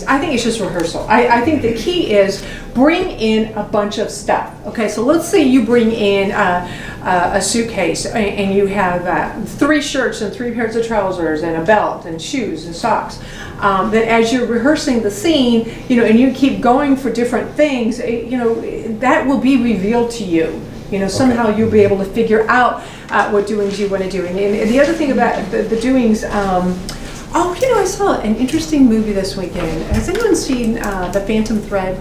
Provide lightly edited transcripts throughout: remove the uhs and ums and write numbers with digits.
I think it's just rehearsal. I think the key is bring in a bunch of stuff. Okay, so let's say you bring in a suitcase and you have 3 shirts and 3 pairs of trousers and a belt and shoes and socks. That as you're rehearsing the scene, and you keep going for different things, that will be revealed to you. Somehow you'll be able to figure out what doings you want to do. And the other thing about the doings, I saw an interesting movie this weekend. Has anyone seen The Phantom Thread?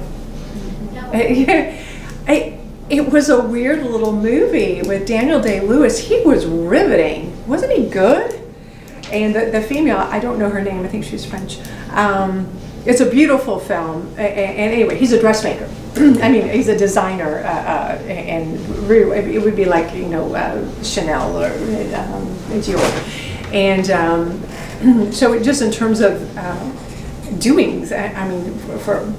No. It was a weird little movie with Daniel Day-Lewis. He was riveting. Wasn't he good? And the female, I don't know her name, I think she's French. It's a beautiful film. And anyway, he's a dressmaker. I mean, he's a designer, and really, it would be like, Chanel or Dior. And so just in terms of doings, I mean, for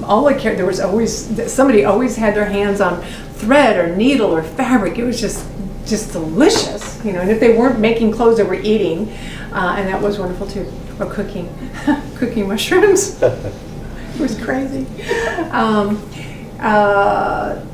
all the care, there was always, somebody always had their hands on thread or needle or fabric. It was just delicious, and if they weren't making clothes, they were eating, and that was wonderful too, or cooking, cooking mushrooms. It was crazy.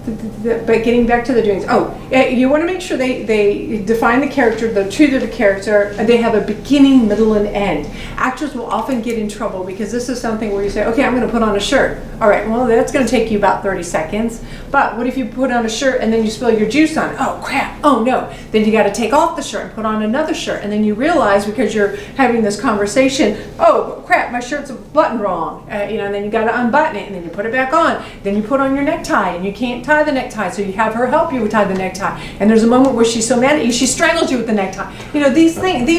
But getting back to the doings, you want to make sure they define the character, they're true to the character, and they have a beginning, middle, and end. Actors will often get in trouble because this is something where you say, okay, I'm going to put on a shirt. All right, well, that's going to take you about 30 seconds. But what if you put on a shirt and then you spill your juice on it? Oh, crap. Oh, no. Then you got to take off the shirt and put on another shirt. And then you realize, because you're having this conversation, oh, crap, my shirt's buttoned wrong. And then you got to unbutton it, and then you put it back on. Then you put on your necktie, and you can't tie the necktie, so you have her help you tie the necktie. And there's a moment where she's so mad at you, she strangles you with the necktie. These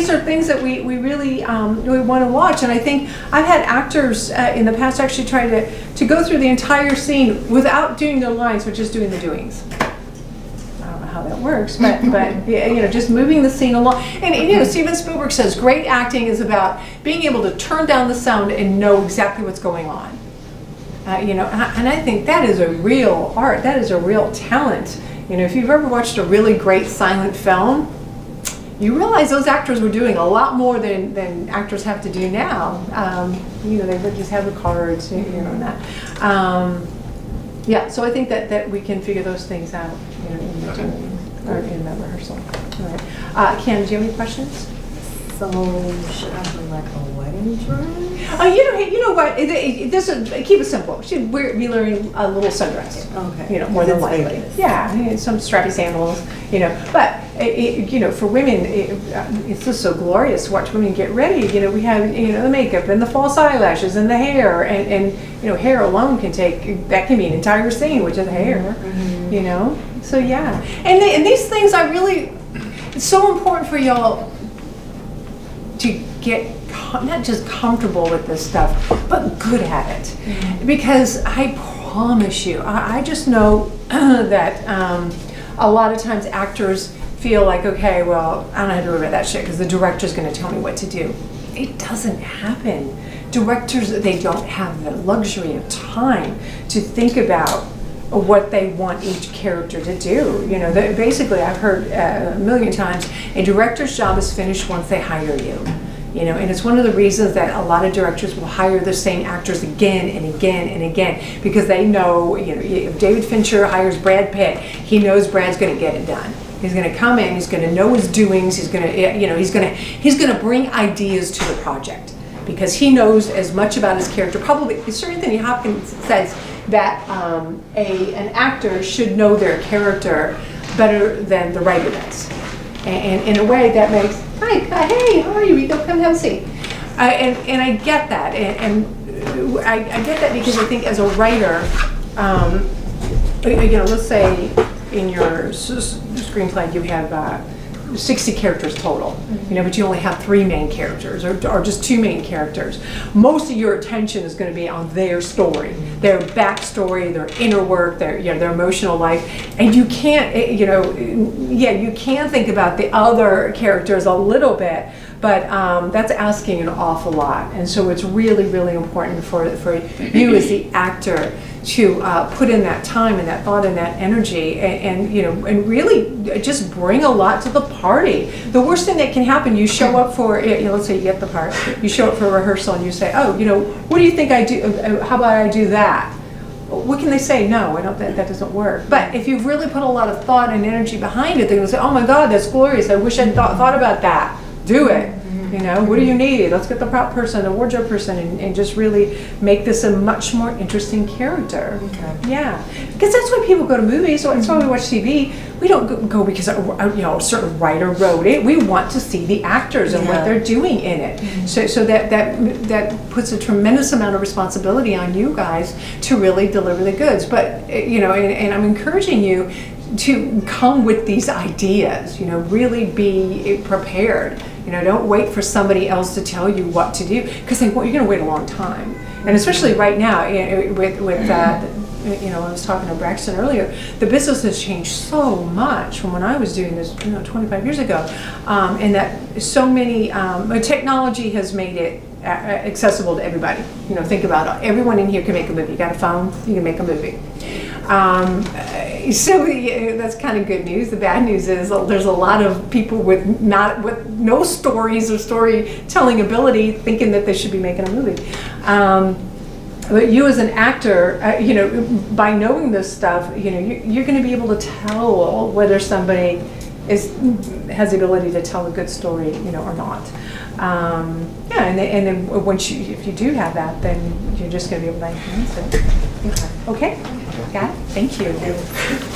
are things that we really want to watch. And I think I've had actors in the past actually try to go through the entire scene without doing their lines, but just doing the doings. I don't know how that works, but just moving the scene along. And Steven Spielberg says great acting is about being able to turn down the sound and know exactly what's going on. And I think that is a real art. That is a real talent. If you've ever watched a really great silent film, you realize those actors were doing a lot more than actors have to do now. They would just have the cards, and that. So I think that we can figure those things out, in the doing or in the rehearsal. All right. Ken, do you have any questions? So should I do like a wedding dress? You know what? Keep it simple. She'd be wearing a little sundress. Okay. More than likely. Yeah, some strappy sandals. But for women, it's just so glorious to watch women get ready. We have the makeup and the false eyelashes and the hair, and hair alone can be an entire scene, which is hair. Mm-hmm. So yeah, and these things it's so important for y'all to get not just comfortable with this stuff, but good at it. Mm-hmm. Because I promise you, I just know that a lot of times actors feel like, okay, well, I don't have to worry about that shit because the director's going to tell me what to do. It doesn't happen. Directors, they don't have the luxury of time to think about what they want each character to do. Basically, I've heard a million times, a director's job is finished once they hire you. And it's one of the reasons that a lot of directors will hire the same actors again and again and again, because they know, if David Fincher hires Brad Pitt, he knows Brad's going to get it done. He's going to come in, he's going to know his doings, he's going to, he's going to bring ideas to the project, because he knows as much about his character. Probably, Sir Anthony Hopkins says that an actor should know their character better than the writer does. And in a way that makes, hey, how are you? Come have a seat. And I get that. And I get that because I think as a writer, let's say in your screenplay you have 60 characters total, but you only have 3 main characters or just 2 main characters. Most of your attention is going to be on their story, their backstory, their inner work, their emotional life, and you can't, you can think about the other characters a little bit, but that's asking an awful lot. And so it's really, really important for you as the actor to put in that time and that thought and that energy, and you know, and really just bring a lot to the party. The worst thing that can happen, you show up for, you know, let's say you get the part, you show up for rehearsal and you say, oh, you know, what do you think I do? How about I do that? What can they say? No, I don't. That doesn't work. But if you've really put a lot of thought and energy behind it, they're gonna say, "Oh my God, that's glorious! I wish I'd thought about that." Do it. You know, what do you need? Let's get the prop person, the wardrobe person, and just really make this a much more interesting character. Okay. Yeah, because that's why people go to movies. So that's why we watch TV. We don't go because you know a certain writer wrote it. We want to see the actors and what they're doing in it. So that puts a tremendous amount of responsibility on you guys to really deliver the goods. But you know, and I'm encouraging you to come with these ideas. You know, really be prepared. You know, don't wait for somebody else to tell you what to do, because you're going to wait a long time. And especially right now, with you know, I was talking to Braxton earlier, the business has changed so much from when I was doing this, you know, 25 years ago, and that so many, technology has made it accessible to everybody. You know, think about it. Everyone in here can make a movie. You got a phone, you can make a movie. So that's kind of good news. The bad news is there's a lot of people with no stories or storytelling ability thinking that they should be making a movie. But you as an actor, you know, by knowing this stuff, you know, you're going to be able to tell whether somebody has the ability to tell a good story, you know, or not. Yeah, and then if you do have that, then you're just going to be able to enhance it. Okay, got it. Thank you.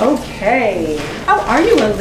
Okay, how are you, Lily?